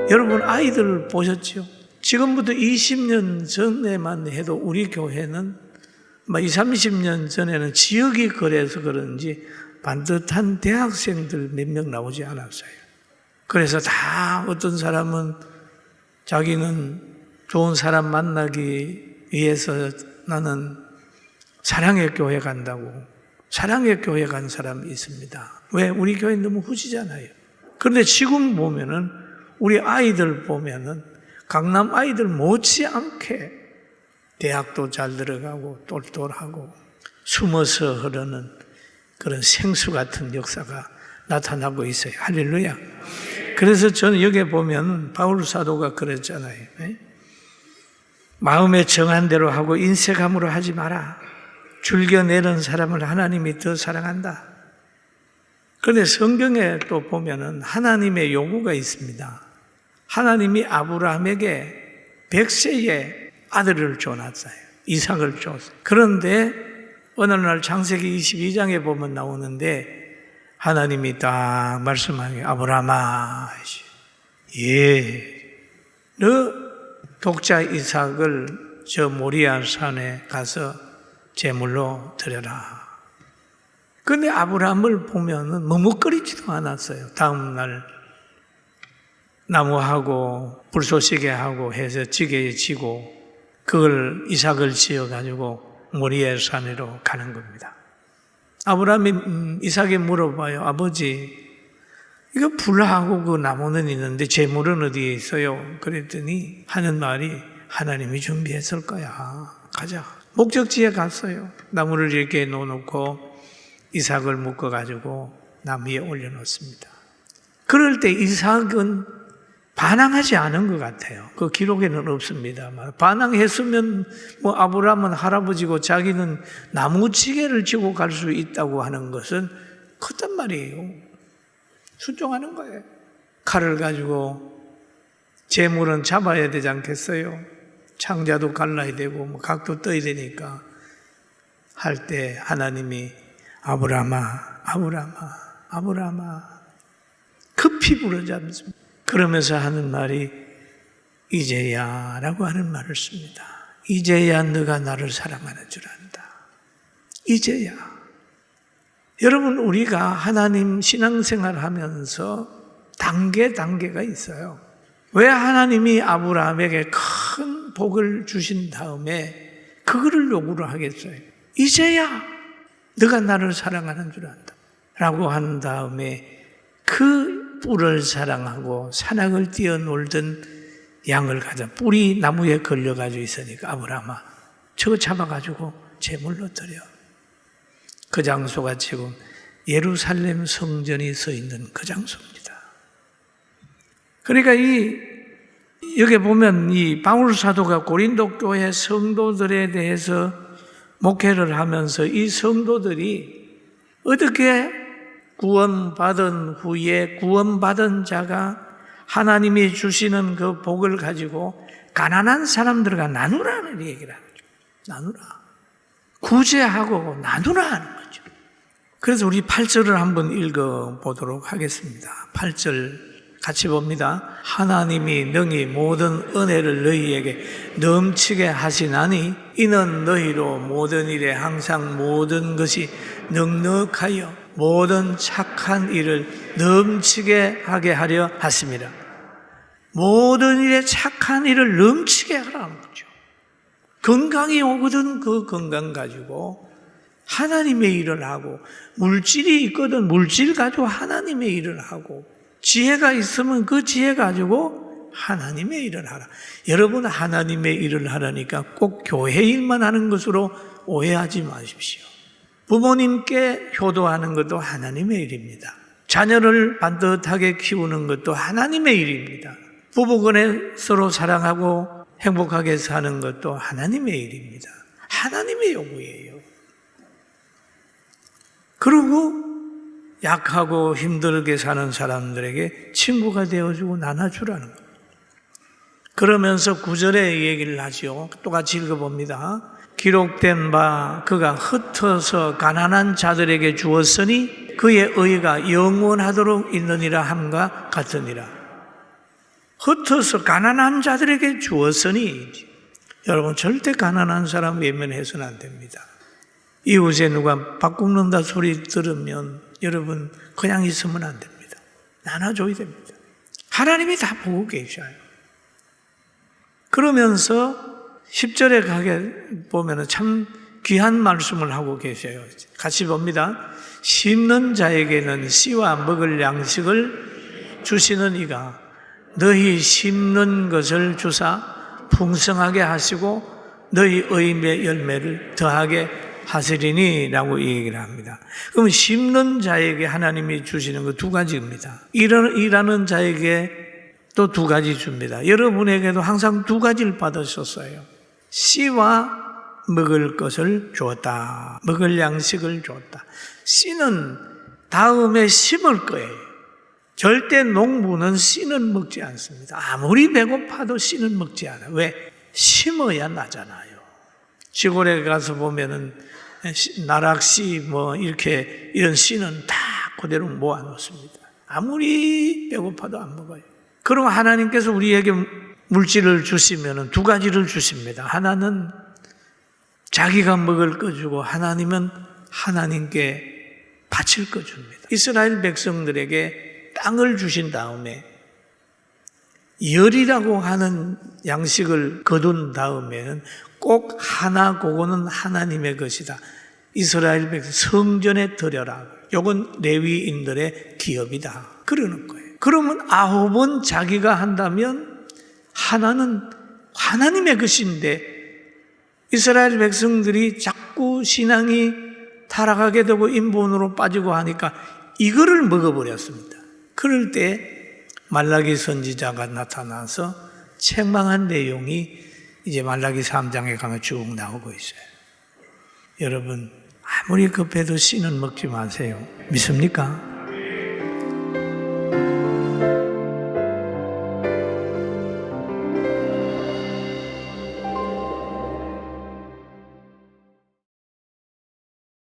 여러분 아이들 보셨죠? 지금부터 20년 전에만 해도 우리 교회는 20, 30년 전에는 지역이 그래서 그런지 반듯한 대학생들 몇 명 나오지 않았어요. 그래서 다 어떤 사람은 자기는 좋은 사람 만나기 위해서 나는 사랑의 교회 간다고 사랑의 교회 간 사람이 있습니다. 왜? 우리 교회 너무 후지잖아요. 그런데 지금 보면은 우리 아이들 보면은 강남 아이들 못지않게 대학도 잘 들어가고 똘똘하고 숨어서 흐르는 그런 생수 같은 역사가 나타나고 있어요. 할렐루야. 그래서 저는 여기에 보면 바울 사도가 그랬잖아요. 마음에 정한 대로 하고 인색함으로 하지 마라. 줄겨내는 사람을 하나님이 더 사랑한다. 그런데 성경에 또 보면은 하나님의 요구가 있습니다. 하나님이 아브라함에게 100세에 아들을 줘놨어요. 이삭을 줬어요. 그런데 어느 날 창세기 22장에 보면 나오는데 하나님이 딱 말씀하게 아브라함아, 너 독자 이삭을 저 모리아 산에 가서 제물로 드려라. 그런데 아브라함을 보면은 머뭇거리지도 않았어요. 다음 날 나무하고 불쏘시개 하고 해서 지게에 지고 그걸 이삭을 지어가지고 모리아 산으로 가는 겁니다. 아브라함이 이삭에 물어봐요. 아버지, 이거 불하고 그 나무는 있는데 제물은 어디에 있어요? 그랬더니 하는 말이 하나님이 준비했을 거야. 가자. 목적지에 갔어요. 나무를 이렇게 놓아놓고 이삭을 묶어가지고 나무 위에 올려놓습니다. 그럴 때 이삭은 반항하지 않은 것 같아요. 그 기록에는 없습니다만 반항했으면 아브라함은 할아버지고 자기는 나무지게를 지고 갈 수 있다고 하는 것은 컸단 말이에요. 순종하는 거예요. 칼을 가지고 재물은 잡아야 되지 않겠어요? 창자도 갈라야 되고 각도 떠야 되니까 할 때 하나님이 아브라함아 급히 부르짖습니다. 그러면서 하는 말이 이제야 라고 하는 말을 씁니다. 이제야 너가 나를 사랑하는 줄 안다. 이제야. 여러분 우리가 하나님 신앙생활 하면서 단계가 있어요. 왜 하나님이 아브라함에게 큰 복을 주신 다음에 그거를 요구를 하겠어요? 이제야 너가 나를 사랑하는 줄 안다 라고 한 다음에 그 뿔을 사랑하고 산악을 뛰어놀던 양을 가져 뿔이 나무에 걸려가지고 있으니까 아브라함아 저거 잡아가지고 제물로 드려. 그 장소가 지금 예루살렘 성전이 서 있는 그 장소입니다. 그러니까 여기 보면 이 바울 사도가 고린도 교회 성도들에 대해서 목회를 하면서 이 성도들이 어떻게 구원받은 후에 구원받은 자가 하나님이 주시는 그 복을 가지고 가난한 사람들과 나누라는 얘기를 하는 거죠. 나누라. 구제하고 나누라 하는 거죠. 그래서 우리 8절을 한번 읽어보도록 하겠습니다. 8절 같이 봅니다. 하나님이 능히 모든 은혜를 너희에게 넘치게 하시나니 이는 너희로 모든 일에 항상 모든 것이 넉넉하여 모든 착한 일을 넘치게 하게 하려 하심이라. 모든 일에 착한 일을 넘치게 하라는 거죠. 건강이 오거든 그 건강 가지고 하나님의 일을 하고 물질이 있거든 물질 가지고 하나님의 일을 하고 지혜가 있으면 그 지혜 가지고 하나님의 일을 하라. 여러분 하나님의 일을 하라니까 꼭 교회 일만 하는 것으로 오해하지 마십시오. 부모님께 효도하는 것도 하나님의 일입니다. 자녀를 반듯하게 키우는 것도 하나님의 일입니다. 부부간에 서로 사랑하고 행복하게 사는 것도 하나님의 일입니다. 하나님의 요구예요. 그리고 약하고 힘들게 사는 사람들에게 친구가 되어주고 나눠주라는 겁니다. 그러면서 9절에 얘기를 하죠. 똑같이 읽어봅니다. 기록된 바 그가 흩어서 가난한 자들에게 주었으니 그의 의가 영원하도록 있느니라 함과 같으니라. 흩어서 가난한 자들에게 주었으니, 여러분 절대 가난한 사람 외면해서는 안 됩니다. 이웃에 누가 밥 굽는다 소리 들으면 여러분 그냥 있으면 안 됩니다. 나눠줘야 됩니다. 하나님이 다 보고 계셔요. 그러면서 10절에 가게 보면 참 귀한 말씀을 하고 계셔요. 같이 봅니다. 심는 자에게는 씨와 먹을 양식을 주시는 이가 너희 심는 것을 주사 풍성하게 하시고 너희 의의 열매를 더하게 하시리니 라고 얘기를 합니다. 그럼 심는 자에게 하나님이 주시는 거 두 가지입니다. 일하는 자에게 또 두 가지 줍니다. 여러분에게도 항상 두 가지를 받으셨어요. 씨와 먹을 것을 주었다. 먹을 양식을 주었다. 씨는 다음에 심을 거예요. 절대 농부는 씨는 먹지 않습니다. 아무리 배고파도 씨는 먹지 않아요. 왜? 심어야 나잖아요. 시골에 가서 보면은 나락씨 이렇게 이런 씨는 다 그대로 모아 놓습니다. 아무리 배고파도 안 먹어요. 그럼 하나님께서 우리에게 물질을 주시면은 두 가지를 주십니다. 하나는 자기가 먹을 거 주고 하나님은 하나님께 바칠 거 줍니다. 이스라엘 백성들에게 땅을 주신 다음에 열이라고 하는 양식을 거둔 다음에는 꼭 하나, 그거는 하나님의 것이다. 이스라엘 백성 성전에 드려라. 이건 레위인들의 기업이다. 그러는 거예요. 그러면 9은 자기가 한다면 하나는 하나님의 것인데 이스라엘 백성들이 자꾸 신앙이 타락하게 되고 인본으로 빠지고 하니까 이거를 먹어버렸습니다. 그럴 때 말라기 선지자가 나타나서 책망한 내용이 이제 말라기 3장에 가면 쭉 나오고 있어요. 여러분 아무리 급해도 씨는 먹지 마세요. 믿습니까?